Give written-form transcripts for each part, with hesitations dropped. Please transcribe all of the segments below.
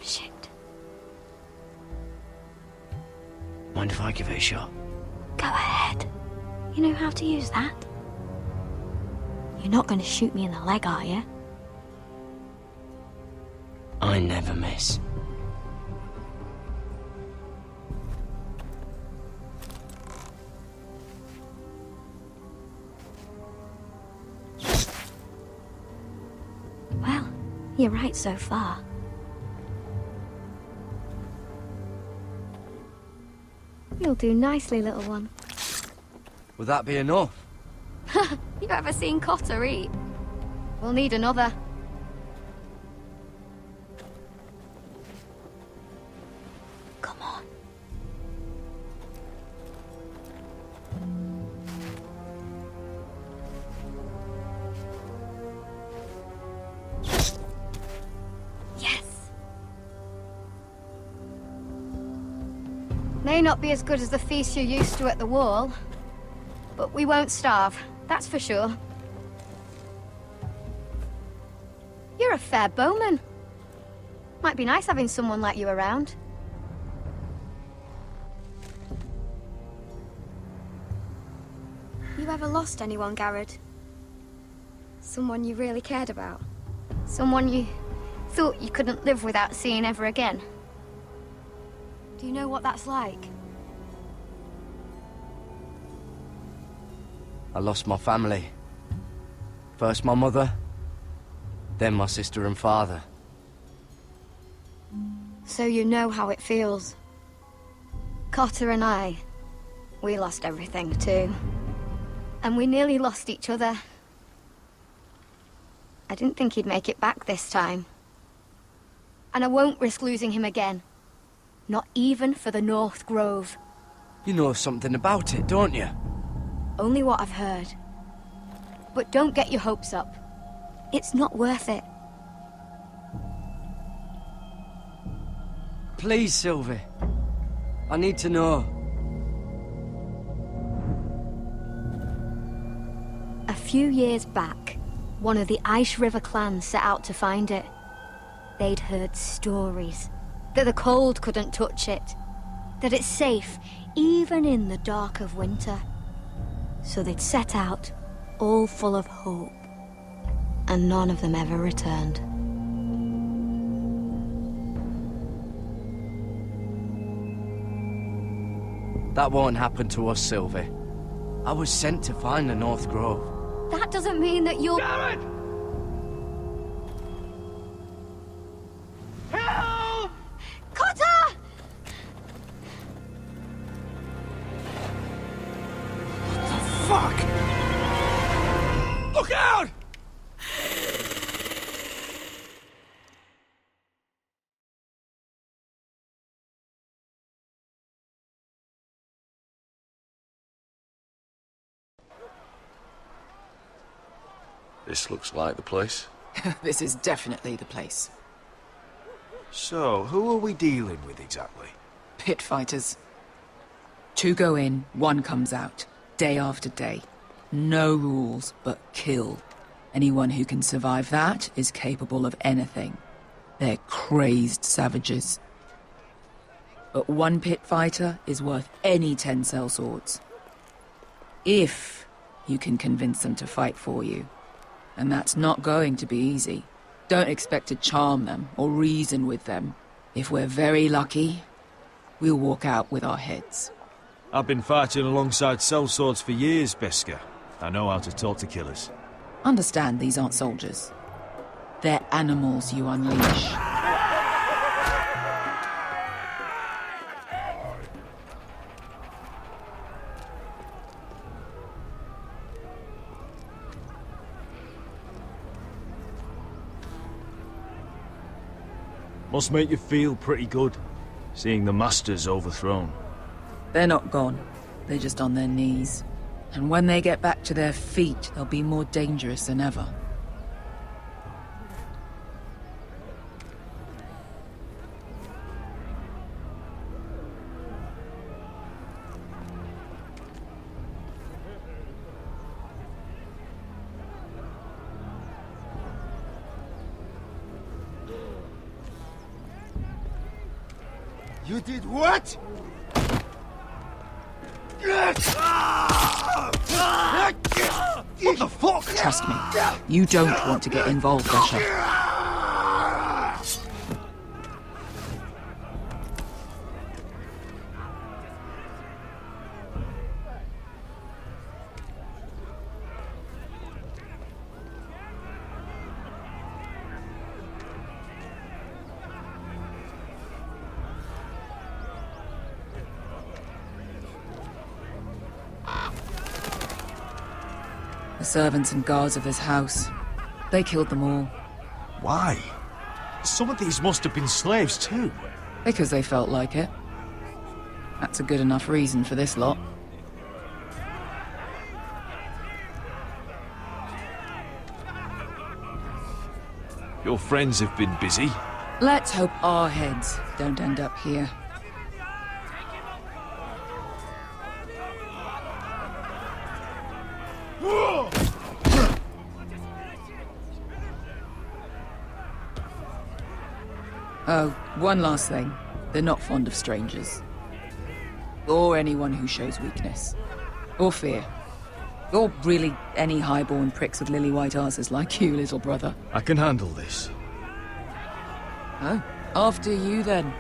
Shit. Mind if I give it a shot? Go ahead. You know how to use that? You're not going to shoot me in the leg, are you? I never miss. Well, you're right so far. You'll do nicely, little one. Would that be enough? You ever seen Cotter eat? We'll need another. Come on. Yes. May not be as good as the feast you're used to at the wall, but we won't starve, that's for sure. You're a fair bowman. Might be nice having someone like you around. You ever lost anyone, Garrod? Someone you really cared about? Someone you thought you couldn't live without seeing ever again? Do you know what that's like? I lost my family. First my mother, then my sister and father. So you know how it feels. Cotter and I, we lost everything too. And we nearly lost each other. I didn't think he'd make it back this time. And I won't risk losing him again. Not even for the North Grove. You know something about it, don't you? Only what I've heard. But don't get your hopes up. It's not worth it. Please, Sylvie. I need to know. A few years back, one of the Ice River clans set out to find it. They'd heard stories. That the cold couldn't touch it. That it's safe, even in the dark of winter. So they'd set out, all full of hope. And none of them ever returned. That won't happen to us, Sylvie. I was sent to find the North Grove. That doesn't mean that you'll... Garrod! Help! Cotter! Fuck! Look out! This looks like the place. This is definitely the place. So, who are we dealing with exactly? Pit fighters. 2 go in, 1 comes out. Day after day. No rules, but kill. Anyone who can survive that is capable of anything. They're crazed savages. But 1 pit fighter is worth any 10 sellswords. If you can convince them to fight for you. And that's not going to be easy. Don't expect to charm them or reason with them. If we're very lucky, we'll walk out with our heads. I've been fighting alongside sellswords for years, Beskar. I know how to talk to killers. Understand these aren't soldiers. They're animals you unleash. Must make you feel pretty good, seeing the Masters overthrown. They're not gone. They're just on their knees. And when they get back to their feet, they'll be more dangerous than ever. You did what? What the fuck? Trust me, you don't want to get involved, Usher. The servants and guards of this house. They killed them all. Why? Some of these must have been slaves too. Because they felt like it. That's a good enough reason for this lot. Your friends have been busy. Let's hope our heads don't end up here. Oh, one last thing. They're not fond of strangers. Or anyone who shows weakness. Or fear. Or really any highborn pricks with lily white asses like you, little brother. I can handle this. Oh, after you then.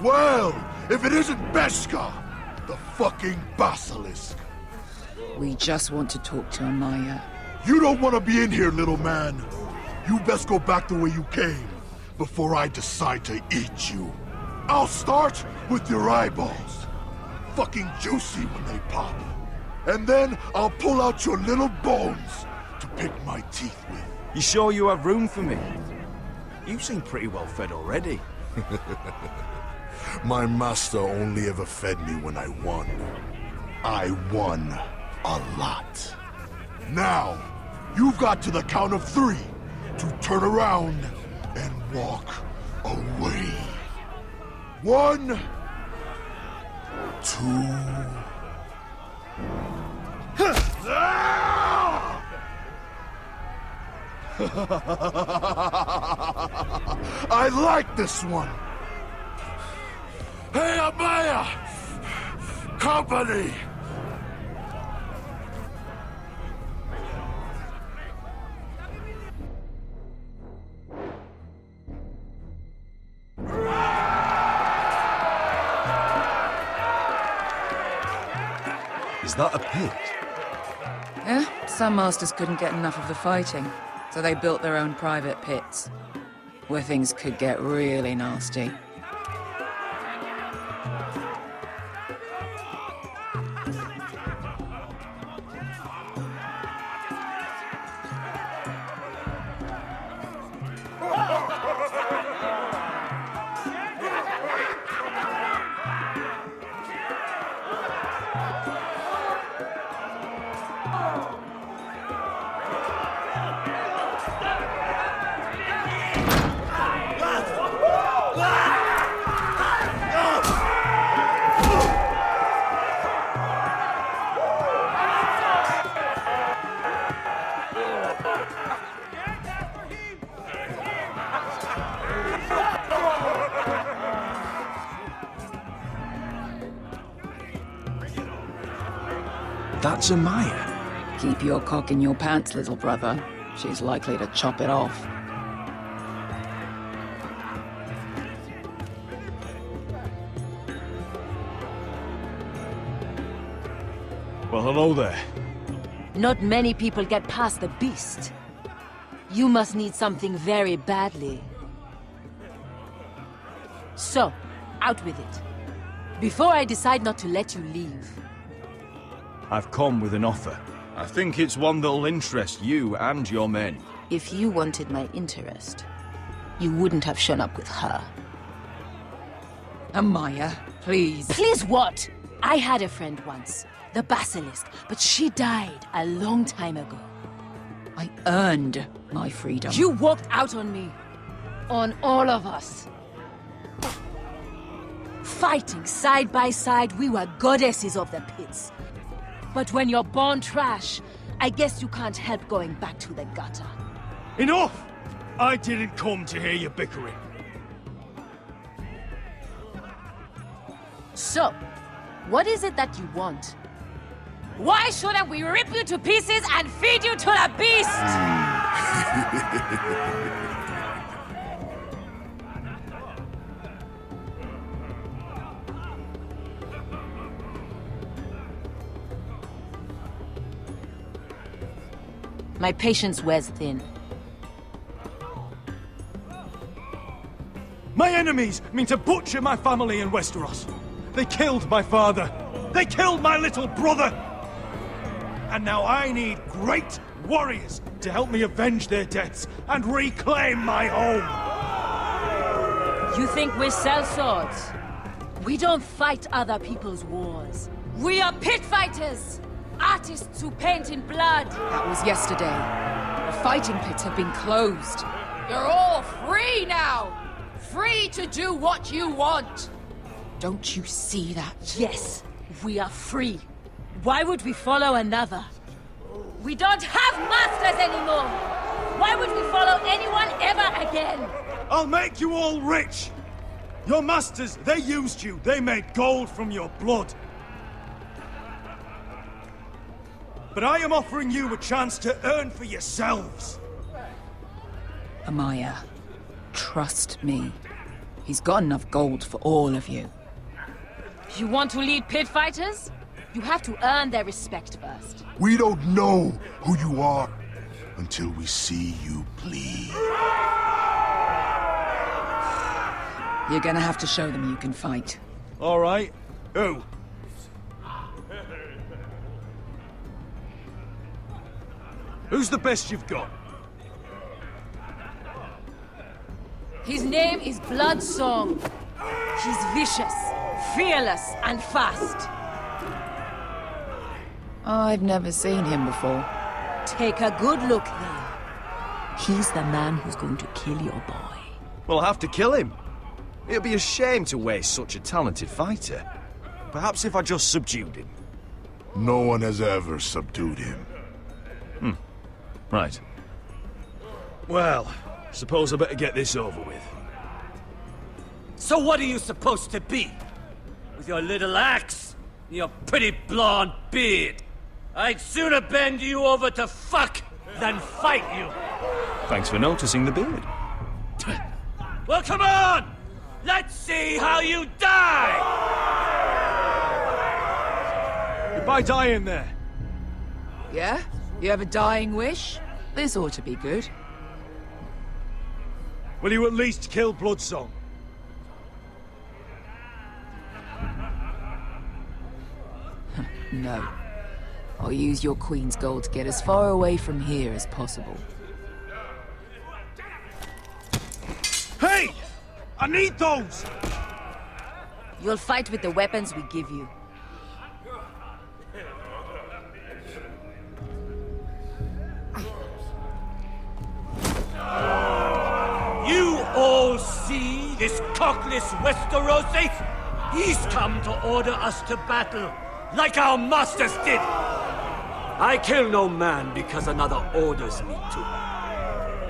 Well, if it isn't Beskha, the fucking basilisk. We just want to talk to Amaya. You don't want to be in here, little man. You best go back the way you came before I decide to eat you. I'll start with your eyeballs. Fucking juicy when they pop. And then I'll pull out your little bones to pick my teeth with. You sure you have room for me? You seem pretty well fed already. My master only ever fed me when I won. I won a lot. Now, you've got to the count of 3 to turn around and walk away. 1, 2... I like this one. Hey, Amaya! Company! Is that a pit? Yeah, some masters couldn't get enough of the fighting, so they built their own private pits, where things could get really nasty. That's Amaya. Keep your cock in your pants, little brother. She's likely to chop it off. Well, hello there. Not many people get past the beast. You must need something very badly. So, out with it. Before I decide not to let you leave. I've come with an offer. I think it's one that'll interest you and your men. If you wanted my interest, you wouldn't have shown up with her. Amaya, please. Please what? I had a friend once, the Basilisk, but she died a long time ago. I earned my freedom. You walked out on me. On all of us. Fighting side by side, we were goddesses of the pits. But when you're born trash, I guess you can't help going back to the gutter. Enough! I didn't come to hear you bickering. So, what is it that you want? Why shouldn't we rip you to pieces and feed you to the beast? My patience wears thin. My enemies mean to butcher my family in Westeros. They killed my father. They killed my little brother. And now I need great warriors to help me avenge their deaths and reclaim my home. You think we sell swords? We don't fight other people's wars. We are pit fighters! Artists who paint in blood! That was yesterday. The fighting pits have been closed. You're all free now! Free to do what you want! Don't you see that? Yes, we are free. Why would we follow another? We don't have masters anymore! Why would we follow anyone ever again? I'll make you all rich! Your masters, they used you. They made gold from your blood. But I am offering you a chance to earn for yourselves. Amaya, trust me. He's got enough gold for all of you. You want to lead pit fighters? You have to earn their respect first. We don't know who you are until we see you bleed. You're gonna have to show them you can fight. All right. Who? Who's the best you've got? His name is Bloodsong. He's vicious, fearless, and fast. I've never seen him before. Take a good look there. He's the man who's going to kill your boy. We'll have to kill him. It'd be a shame to waste such a talented fighter. Perhaps if I just subdued him. No one has ever subdued him. Right. Well, suppose I better get this over with. So what are you supposed to be? With your little axe and your pretty blonde beard? I'd sooner bend you over to fuck than fight you. Thanks for noticing the beard. Well, come on! Let's see how you die! Goodbye dying there. Yeah? You have a dying wish? This ought to be good. Will you at least kill Bloodsong? No. I'll use your queen's gold to get as far away from here as possible. Hey! I need those! You'll fight with the weapons we give you. You all see this cockless Westerosi? He's come to order us to battle, like our masters did. I kill no man because another orders me to.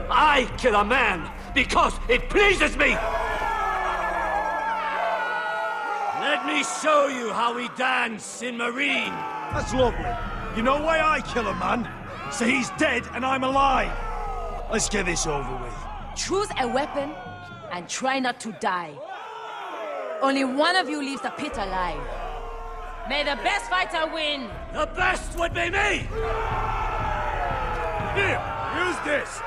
I kill a man because it pleases me! Let me show you how we dance in Marine. That's lovely. You know why I kill a man? So he's dead and I'm alive. Let's get this over with. Choose a weapon and try not to die. Only one of you leaves the pit alive. May the best fighter win! The best would be me! Here, use this.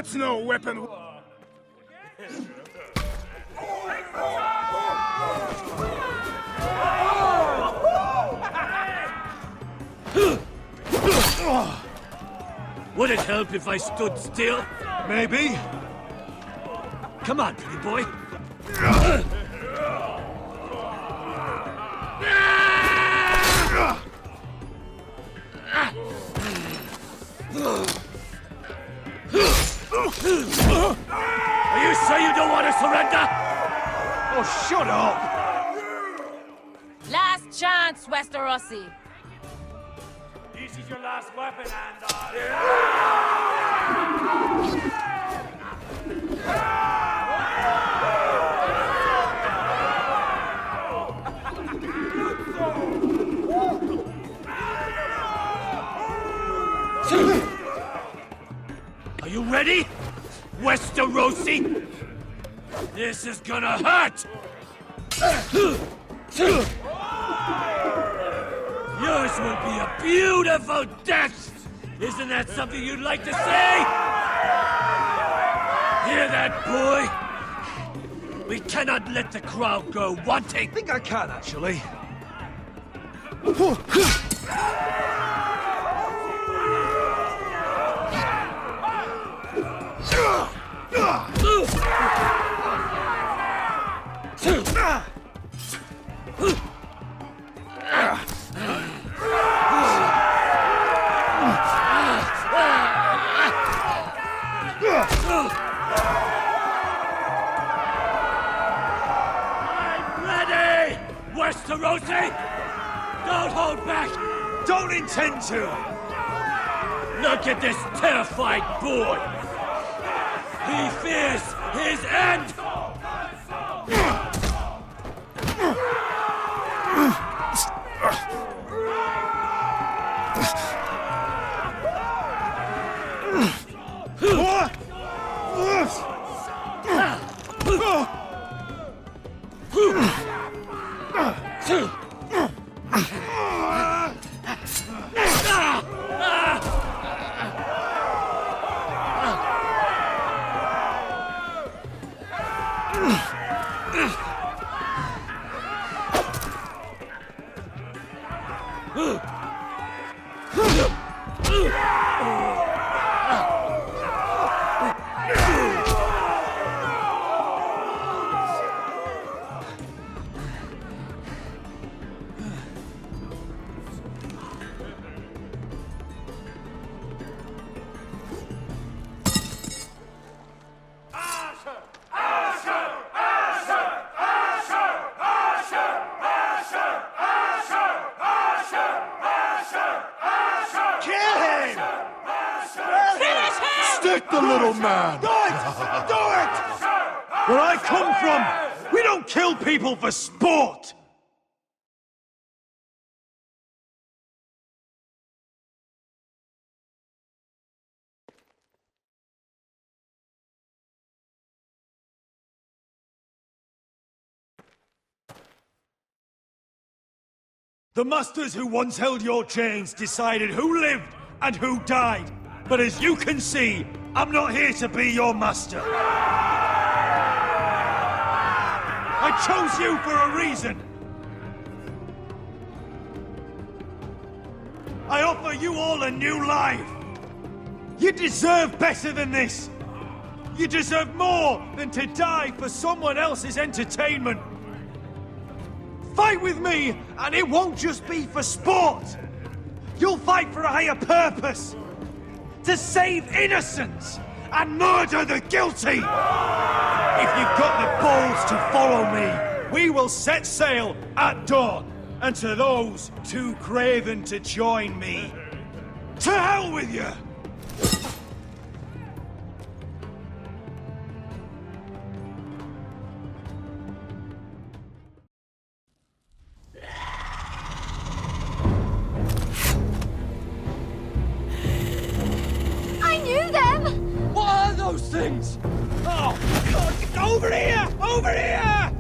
That's no weapon. Would it help if I stood still? Maybe. Come on, pretty boy. Are you sure you don't want to surrender? Oh, shut up! Last chance, Westerosi. This is your last weapon, Andor. Are you ready, Westerosi? This is gonna hurt! Yours will be a beautiful death! Isn't that something you'd like to say? Hear that, boy? We cannot let the crowd go wanting! I think I can, actually. I'm ready! Westerosi! Don't hold back! Don't intend to! Look at this terrified boy! He fears his end! Stick the little man! Do it! Do it! Where I come from, we don't kill people for sport! The masters who once held your chains decided who lived and who died. But as you can see, I'm not here to be your master. I chose you for a reason. I offer you all a new life. You deserve better than this. You deserve more than to die for someone else's entertainment. Fight with me, and it won't just be for sport. You'll fight for a higher purpose. To save innocents and murder the guilty! If you've got the balls to follow me, we will set sail at dawn. And to those too craven to join me, to hell with you! Those things! Oh, God, over here! Over here!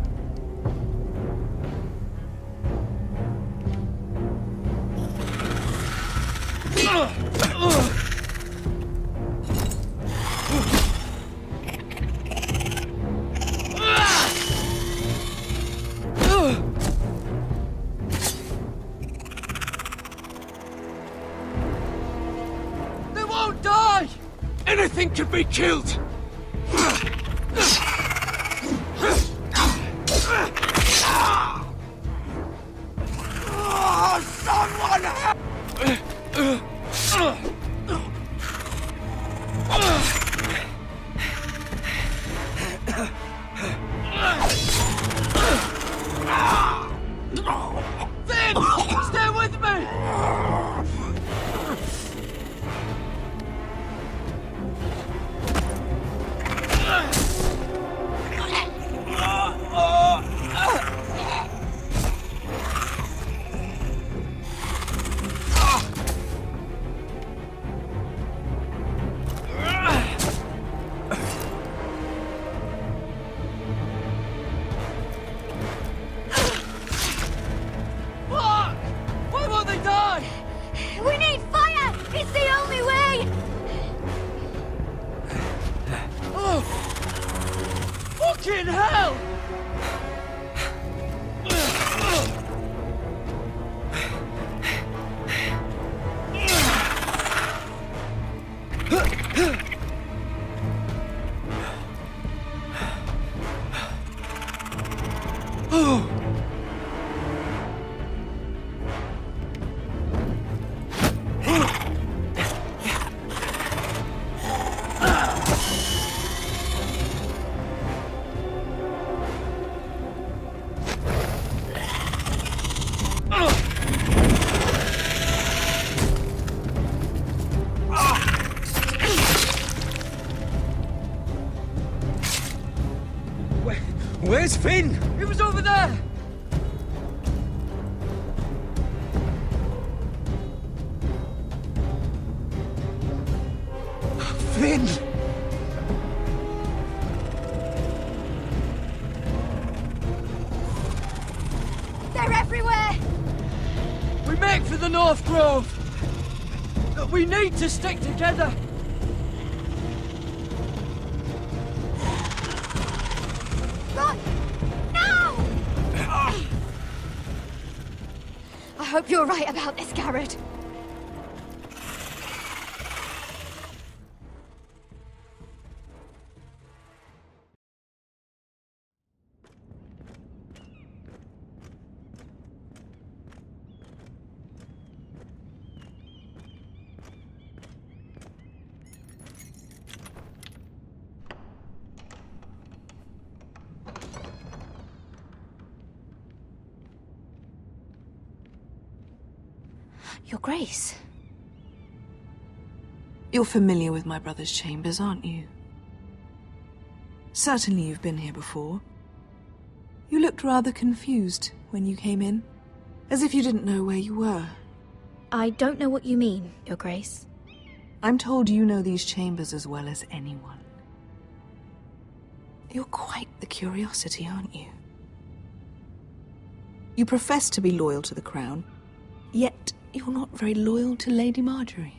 nothing to be killed! Someone help! Finn! Stay with me! Why won't they die? We need fire! It's the only way! Oh! Fucking hell! Where's Finn? He was over there! Finn! They're everywhere! We make for the North Grove! But we need to stick together! Run! Now! I hope you're right about this, Garrett. Your Grace. You're familiar with my brother's chambers, aren't you? Certainly you've been here before. You looked rather confused when you came in, as if you didn't know where you were. I don't know what you mean, Your Grace. I'm told you know these chambers as well as anyone. You're quite the curiosity, aren't you? You profess to be loyal to the crown, yet you're not very loyal to Lady Marjorie.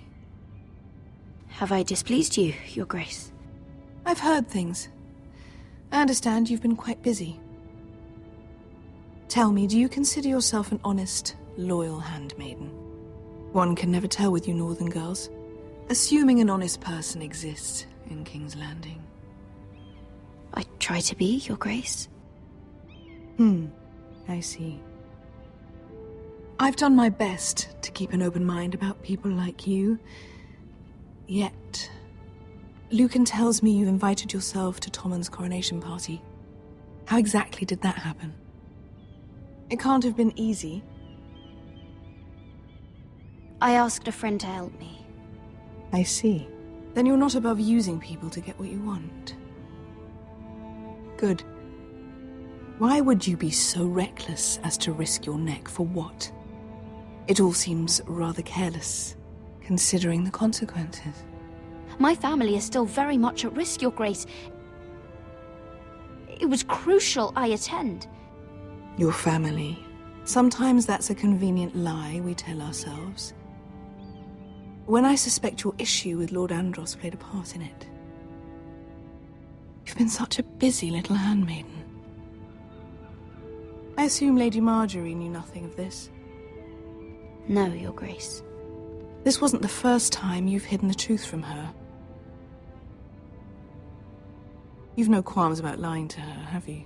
Have I displeased you, Your Grace? I've heard things. I understand you've been quite busy. Tell me, do you consider yourself an honest, loyal handmaiden? One can never tell with you northern girls. Assuming an honest person exists in King's Landing. I try to be, Your Grace. I see. I've done my best to keep an open mind about people like you. Yet, Lucan tells me you invited yourself to Tommen's coronation party. How exactly did that happen? It can't have been easy. I asked a friend to help me. I see. Then you're not above using people to get what you want. Good. Why would you be so reckless as to risk your neck for what? It all seems rather careless, considering the consequences. My family is still very much at risk, Your Grace. It was crucial I attend. Your family. Sometimes that's a convenient lie we tell ourselves. When I suspect your issue with Lord Andros played a part in it. You've been such a busy little handmaiden. I assume Lady Marjorie knew nothing of this. No, Your Grace. This wasn't the first time you've hidden the truth from her. You've no qualms about lying to her, have you?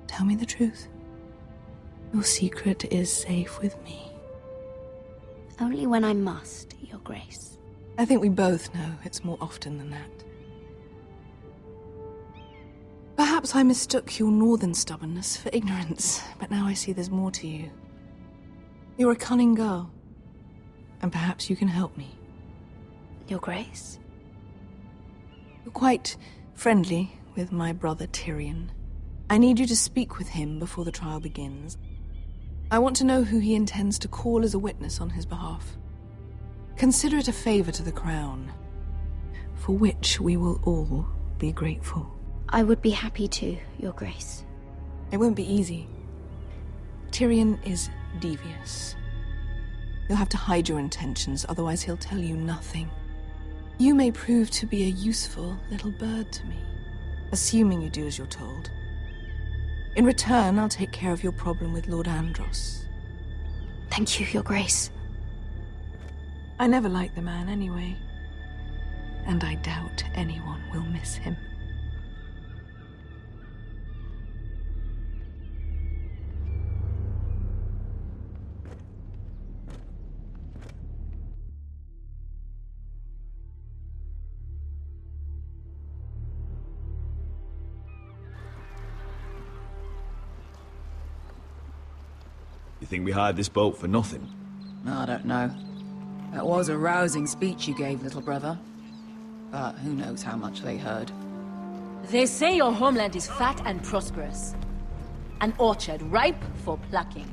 Tell me the truth. Your secret is safe with me. Only when I must, Your Grace. I think we both know it's more often than that. Perhaps I mistook your northern stubbornness for ignorance, but now I see there's more to you. You're a cunning girl, and perhaps you can help me. Your Grace? You're quite friendly with my brother Tyrion. I need you to speak with him before the trial begins. I want to know who he intends to call as a witness on his behalf. Consider it a favor to the crown, for which we will all be grateful. I would be happy to, Your Grace. It won't be easy. Tyrion is devious. You'll have to hide your intentions, otherwise he'll tell you nothing. You may prove to be a useful little bird to me, assuming you do as you're told. In return, I'll take care of your problem with Lord Andros. Thank you, Your Grace. I never liked the man anyway, and I doubt anyone will miss him. You think we hired this boat for nothing? I don't know. That was a rousing speech you gave, little brother. But who knows how much they heard. They say your homeland is fat and prosperous. An orchard ripe for plucking.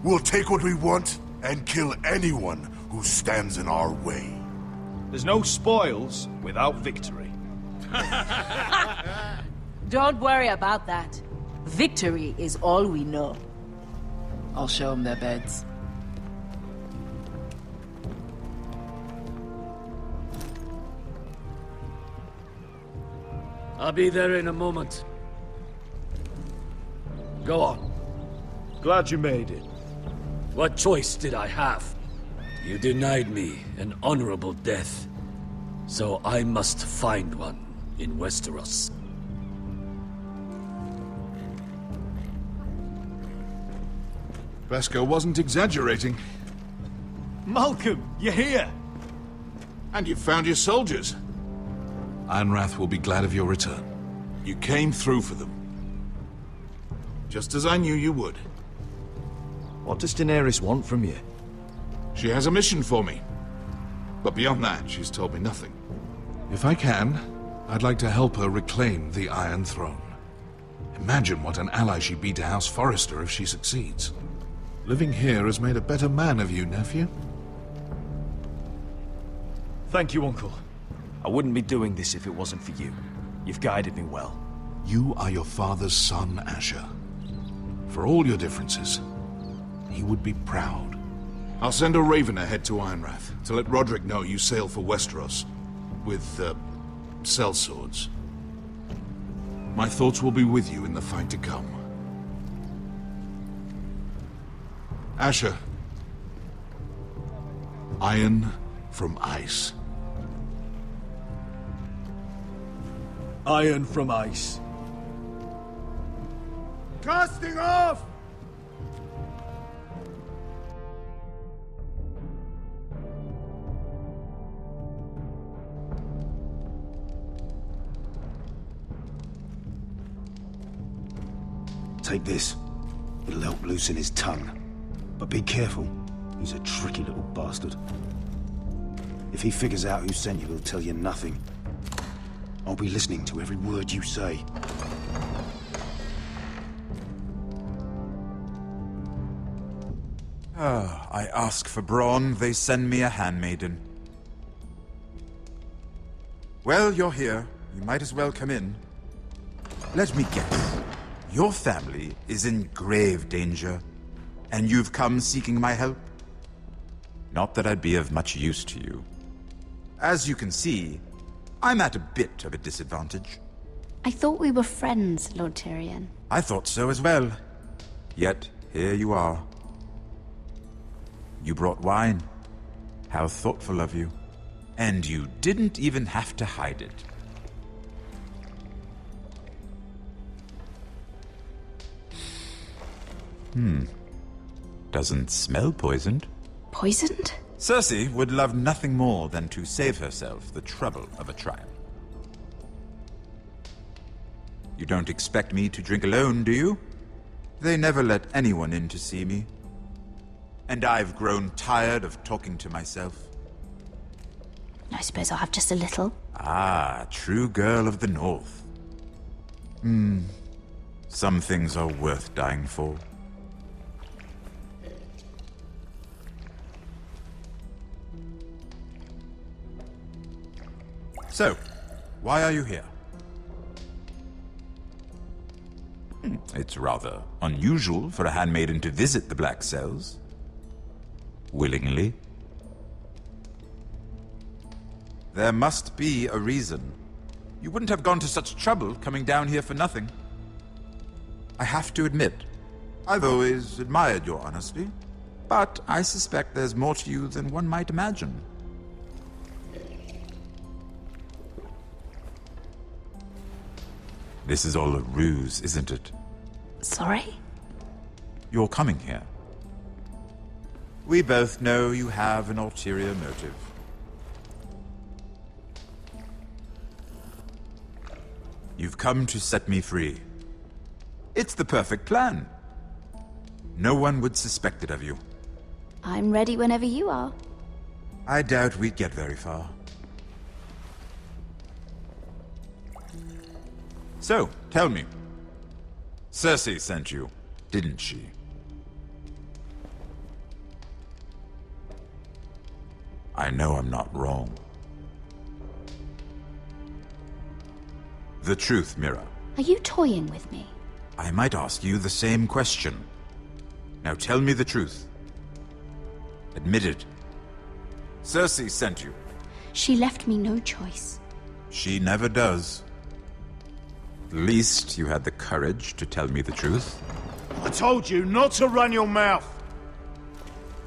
We'll take what we want and kill anyone who stands in our way. There's no spoils without victory. Don't worry about that. Victory is all we know. I'll show them their beds. I'll be there in a moment. Go on. Glad you made it. What choice did I have? You denied me an honorable death. So I must find one in Westeros. Beskar wasn't exaggerating. Malcolm, you're here! And you've found your soldiers. Ironrath will be glad of your return. You came through for them. Just as I knew you would. What does Daenerys want from you? She has a mission for me. But beyond that, she's told me nothing. If I can, I'd like to help her reclaim the Iron Throne. Imagine what an ally she'd be to House Forrester if she succeeds. Living here has made a better man of you, nephew. Thank you, Uncle. I wouldn't be doing this if it wasn't for you. You've guided me well. You are your father's son, Asher. For all your differences, he would be proud. I'll send a raven ahead to Ironrath to let Roderick know you sail for Westeros with, sellswords. My thoughts will be with you in the fight to come. Asher. Iron from ice. Iron from ice. Casting off! Take this. It'll help loosen his tongue. But be careful. He's a tricky little bastard. If he figures out who sent you, he'll tell you nothing. I'll be listening to every word you say. I ask for brawn, they send me a handmaiden. Well, you're here. You might as well come in. Let me guess. Your family is in grave danger, and you've come seeking my help? Not that I'd be of much use to you. As you can see, I'm at a bit of a disadvantage. I thought we were friends, Lord Tyrion. I thought so as well. Yet, here you are. You brought wine. How thoughtful of you. And you didn't even have to hide it. Doesn't smell poisoned. Poisoned? Cersei would love nothing more than to save herself the trouble of a trial. You don't expect me to drink alone, do you? They never let anyone in to see me. And I've grown tired of talking to myself. I suppose I'll have just a little. Ah, true girl of the North. Some things are worth dying for. So, why are you here? It's rather unusual for a handmaiden to visit the Black Cells. Willingly. There must be a reason. You wouldn't have gone to such trouble coming down here for nothing. I have to admit, I've always admired your honesty, but I suspect there's more to you than one might imagine. This is all a ruse, isn't it? Sorry? You're coming here. We both know you have an ulterior motive. You've come to set me free. It's the perfect plan. No one would suspect it of you. I'm ready whenever you are. I doubt we'd get very far. So, tell me. Cersei sent you, didn't she? I know I'm not wrong. The truth, Mira. Are you toying with me? I might ask you the same question. Now tell me the truth. Admit it. Cersei sent you. She left me no choice. She never does. At least you had the courage to tell me the truth. I told you not to run your mouth!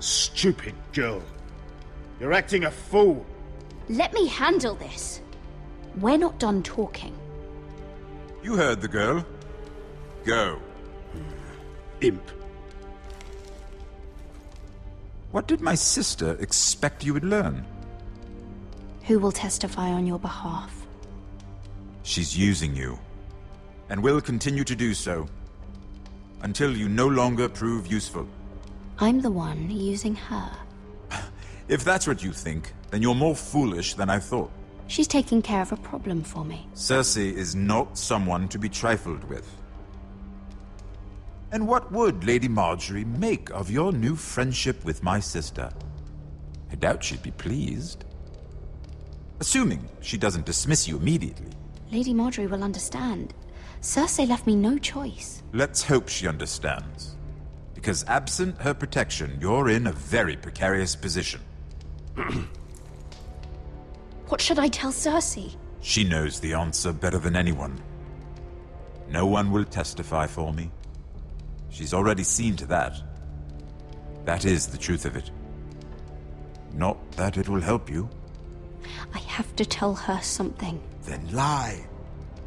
Stupid girl. You're acting a fool. Let me handle this. We're not done talking. You heard the girl. Go. Imp. What did my sister expect you would learn? Who will testify on your behalf? She's using you, and will continue to do so, until you no longer prove useful. I'm the one using her. If that's what you think, then you're more foolish than I thought. She's taking care of a problem for me. Cersei is not someone to be trifled with. And what would Lady Margaery make of your new friendship with my sister? I doubt she'd be pleased. Assuming she doesn't dismiss you immediately. Lady Margaery will understand. Cersei left me no choice. Let's hope she understands. Because absent her protection, you're in a very precarious position. What should I tell Cersei? She knows the answer better than anyone. No one will testify for me. She's already seen to that. That is the truth of it. Not that it will help you. I have to tell her something. Then lie.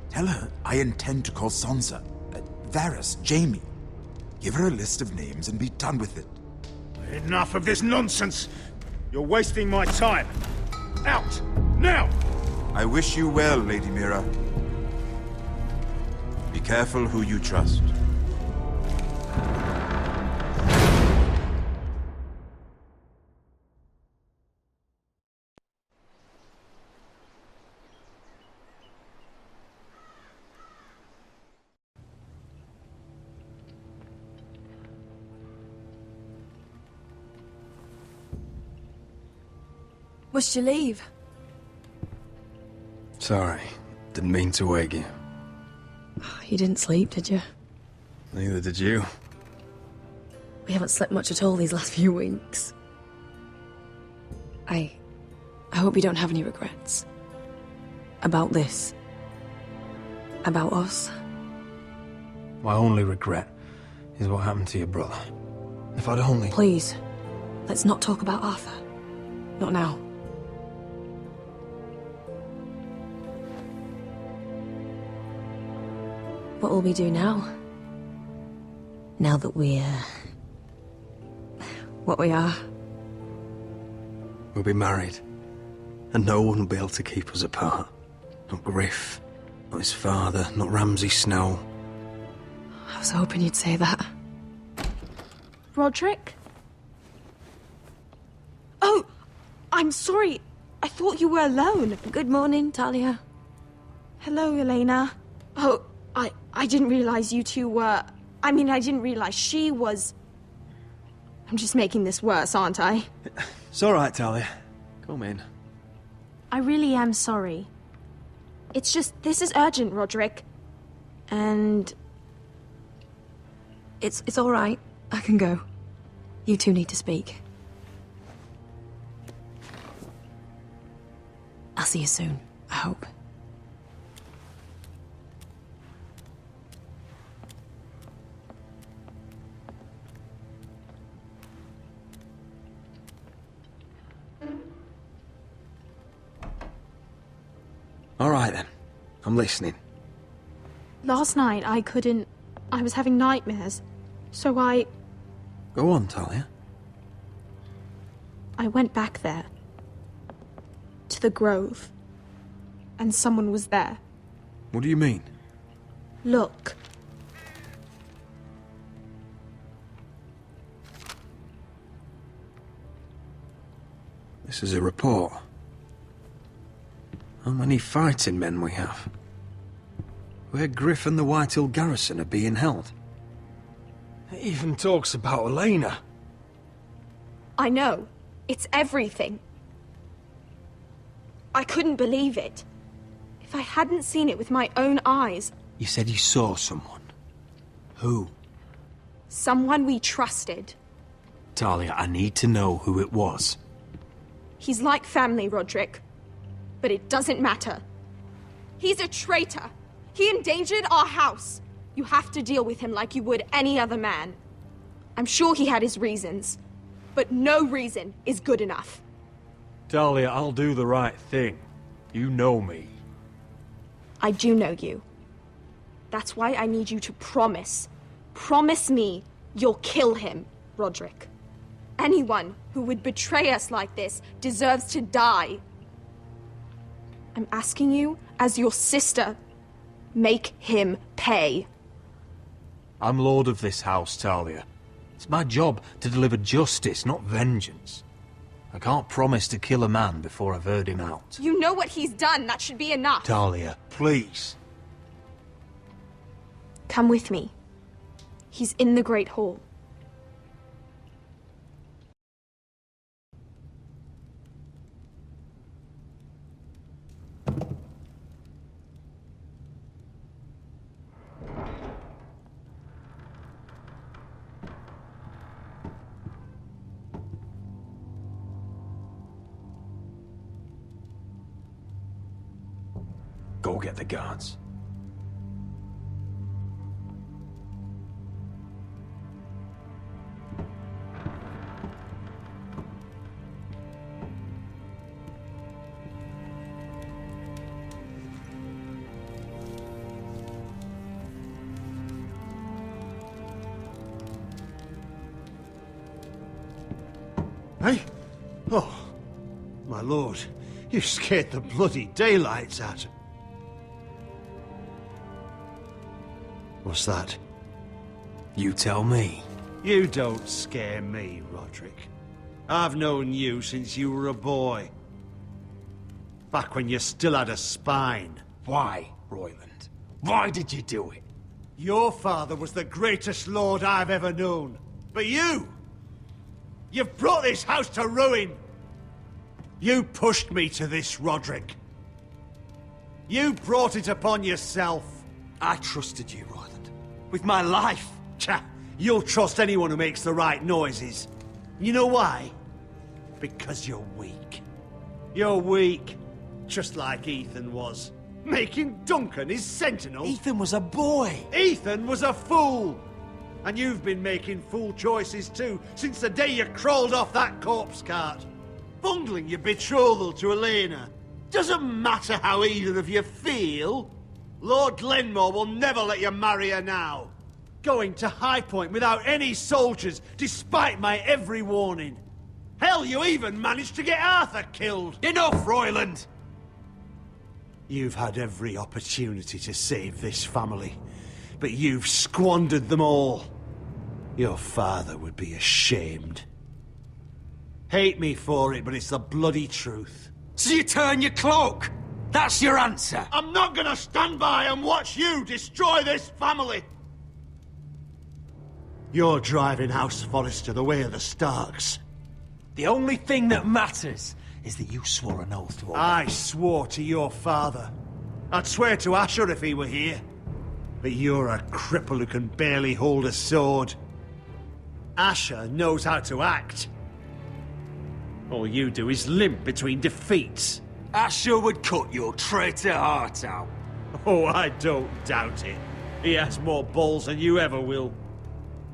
Tell her I intend to call Sansa, Varys, Jaime. Give her a list of names and be done with it. Enough of this nonsense! You're wasting my time! Out! Now! I wish you well, Lady Mira. Be careful who you trust. Must you leave? Sorry, didn't mean to wake you. You didn't sleep, did you? Neither did you. We haven't slept much at all these last few weeks. I hope you don't have any regrets. About this. About us. My only regret is what happened to your brother. If I'd only... Please, let's not talk about Arthur. Not now. What will we do now? Now that we're... what we are. We'll be married. And no one will be able to keep us apart. Not Griff, not his father, not Ramsay Snow. I was hoping you'd say that. Roderick? Oh, I'm sorry. I thought you were alone. Good morning, Talia. Hello, Elena. Oh, I didn't realize you two were... I mean, I didn't realize she was... I'm just making this worse, aren't I? It's all right, Talia. Come in. I really am sorry. It's just, this is urgent, Roderick. And... It's all right. I can go. You two need to speak. I'll see you soon, I hope. All right, then. I'm listening. Last night, I couldn't... I was having nightmares. So I Go on, Talia. went back there. To the grove. And someone was there. What do you mean? Look. This is a report. How many fighting men we have? Where Griff and the Whitehill garrison are being held. It even talks about Elena. I know. It's everything. I couldn't believe it. If I hadn't seen it with my own eyes... You said you saw someone. Who? Someone we trusted. Talia, I need to know who it was. He's like family, Roderick. But it doesn't matter. He's a traitor. He endangered our house. You have to deal with him like you would any other man. I'm sure he had his reasons. But no reason is good enough. Talia, I'll do the right thing. You know me. I do know you. That's why I need you to promise. Promise me you'll kill him, Roderick. Anyone who would betray us like this deserves to die. I'm asking you, as your sister, make him pay. I'm lord of this house, Talia. It's my job to deliver justice, not vengeance. I can't promise to kill a man before I've heard him out. You know what he's done. That should be enough. Talia, please. Come with me. He's in the Great Hall. Go get the guards. Hey? Oh, my lord, you scared the bloody daylights out of... What's that? You tell me. You don't scare me, Roderick. I've known you since you were a boy. Back when you still had a spine. Why, Royland? Why did you do it? Your father was the greatest lord I've ever known. But you! You've brought this house to ruin! You pushed me to this, Roderick. You brought it upon yourself. I trusted you, Royland. With my life. Cha! You'll trust anyone who makes the right noises. You know why? Because you're weak. You're weak. Just like Ethan was. Making Duncan his sentinel. Ethan was a boy. Ethan was a fool. And you've been making fool choices too, since the day you crawled off that corpse cart. Bungling your betrothal to Elena. Doesn't matter how either of you feel. Lord Glenmore will never let you marry her now. Going to High Point without any soldiers, despite my every warning. Hell, you even managed to get Arthur killed! Enough, Royland! You've had every opportunity to save this family, but you've squandered them all. Your father would be ashamed. Hate me for it, but it's the bloody truth. So you turn your cloak? That's your answer? I'm not gonna stand by and watch you destroy this family! You're driving House Forrester the way of the Starks. The only thing that matters is that you swore an oath to obey. I swore to your father. I'd swear to Asher if he were here. But you're a cripple who can barely hold a sword. Asher knows how to act. All you do is limp between defeats. Asher would cut your traitor heart out. Oh, I don't doubt it. He has more balls than you ever will.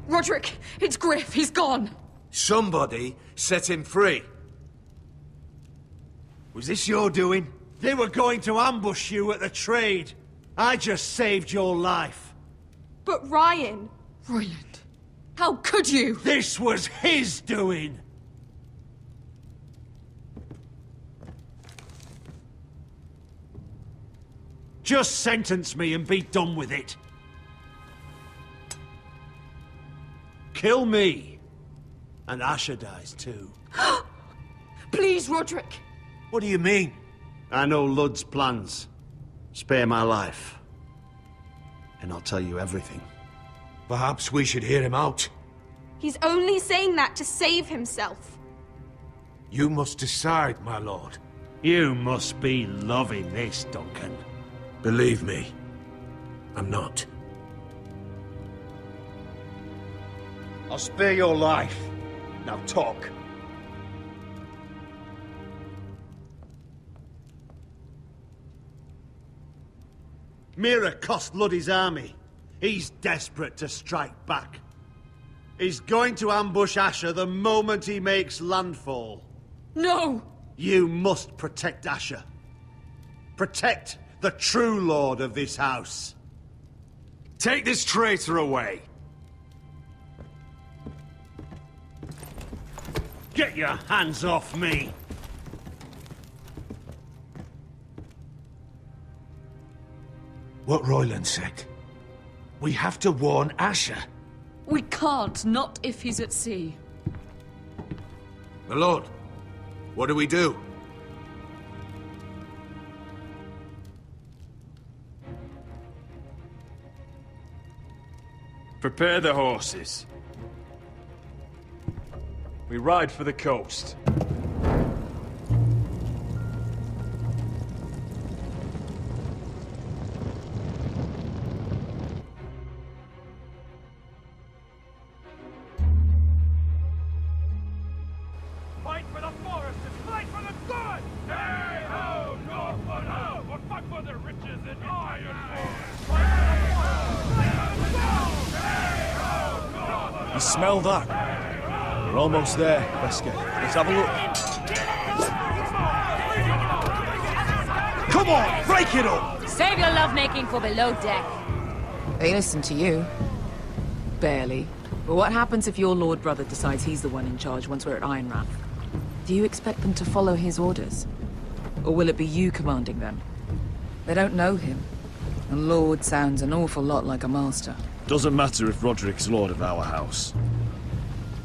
Roderick, it's Griff. He's gone. Somebody set him free. Was this your doing? They were going to ambush you at the trade. I just saved your life. But Ryan... Royland, how could you? This was his doing. Just sentence me and be done with it. Kill me. And Asher dies too. Please, Roderick. What do you mean? I know Lud's plans. Spare my life. And I'll tell you everything. Perhaps we should hear him out. He's only saying that to save himself. You must decide, my lord. You must be loving this, Duncan. Believe me, I'm not. I'll spare your life. Now talk. Mira cost Luddy's army. He's desperate to strike back. He's going to ambush Asher the moment he makes landfall. No! You must protect Asher. Protect the true lord of this house. Take this traitor away. Get your hands off me! What Royland said. We have to warn Asher. We can't, not if he's at sea. My lord, what do we do? Prepare the horses. We ride for the coast. Fight for the forest and fight for the good! Hey ho, Northwood ho! Or fight for the riches and iron! You smell that? We're almost there, Wesker. Let's have a look. Come on, break it up! Save your lovemaking for below deck. They listen to you. Barely. But what happens if your lord brother decides he's the one in charge once we're at Ironrath? Do you expect them to follow his orders? Or will it be you commanding them? They don't know him. A lord sounds an awful lot like a master. Doesn't matter if Roderick's lord of our house.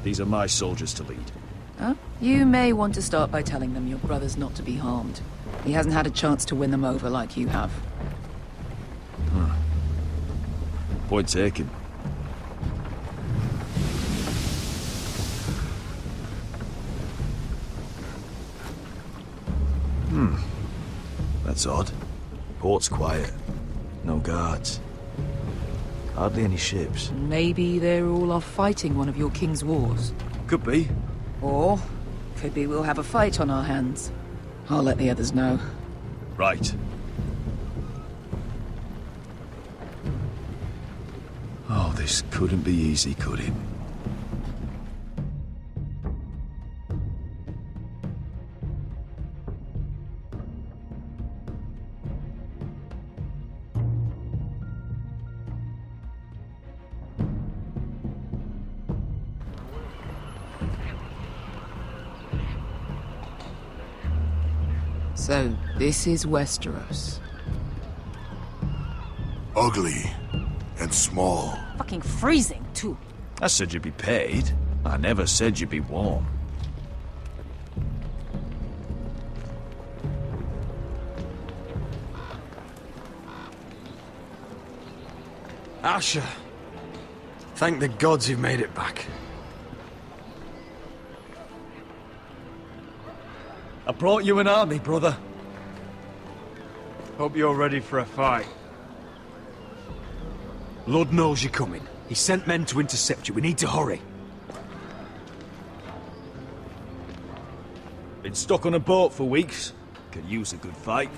These are my soldiers to lead. Huh? You may want to start by telling them your brother's not to be harmed. He hasn't had a chance to win them over like you have. Point taken. That's odd. Port's quiet. No guards. Hardly any ships. Maybe they're all off fighting one of your king's wars. Could be. Or, could be we'll have a fight on our hands. I'll let the others know. Right. Oh, this couldn't be easy, could it? So, this is Westeros. Ugly and small. Fucking freezing, too. I said you'd be paid. I never said you'd be warm. Asher. Thank the gods you've made it back. I brought you an army, brother. Hope you're ready for a fight. Lord knows you're coming. He sent men to intercept you. We need to hurry. Been stuck on a boat for weeks. Could use a good fight.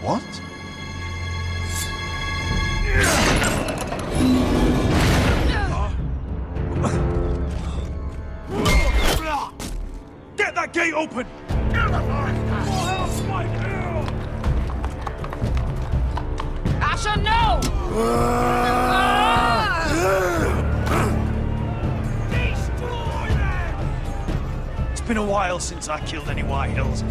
What? Get that gate open! Asher, no! It's been a while since I killed any White Hills.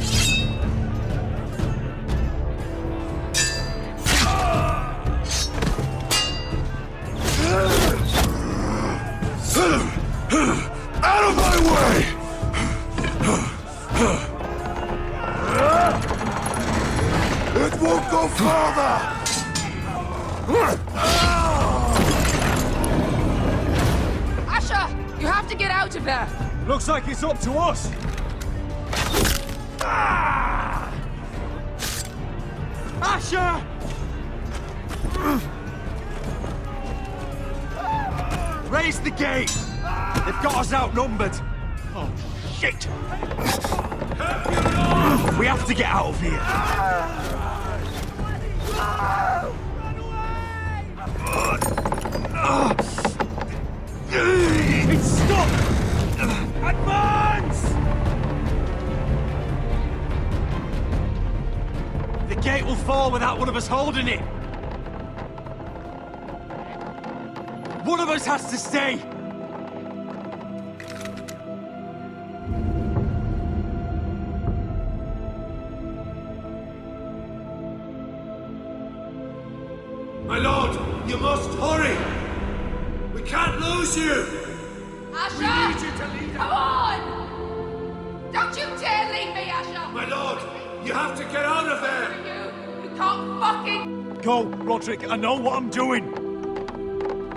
Out of my way! It won't go further! Asher! You have to get out of there! Looks like it's up to us. Asher! Raise the gate! They've got us outnumbered. Oh, shit! We have to get out of here. It's stuck! Advance! The gate will fall without one of us holding it. One of us has to stay. My lord, you must hurry! We can't lose you! Asher! We need you to lead Come on! Don't you dare leave me, Asher! My lord, you have to get out of there! You can't fucking... Go, Roderick, I know what I'm doing.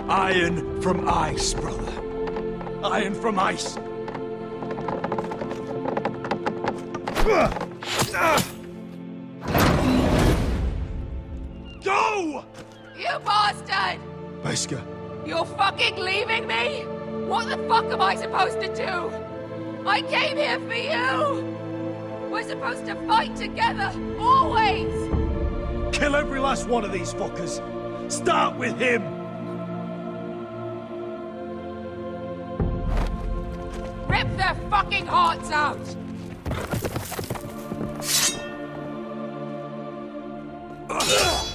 Iron from ice, brother. Iron from ice. Go! You bastard! Beskha. You're fucking leaving me? What the fuck am I supposed to do? I came here for you! We're supposed to fight together, always! Kill every last one of these fuckers. Start with him. Rip their fucking hearts out! Ugh!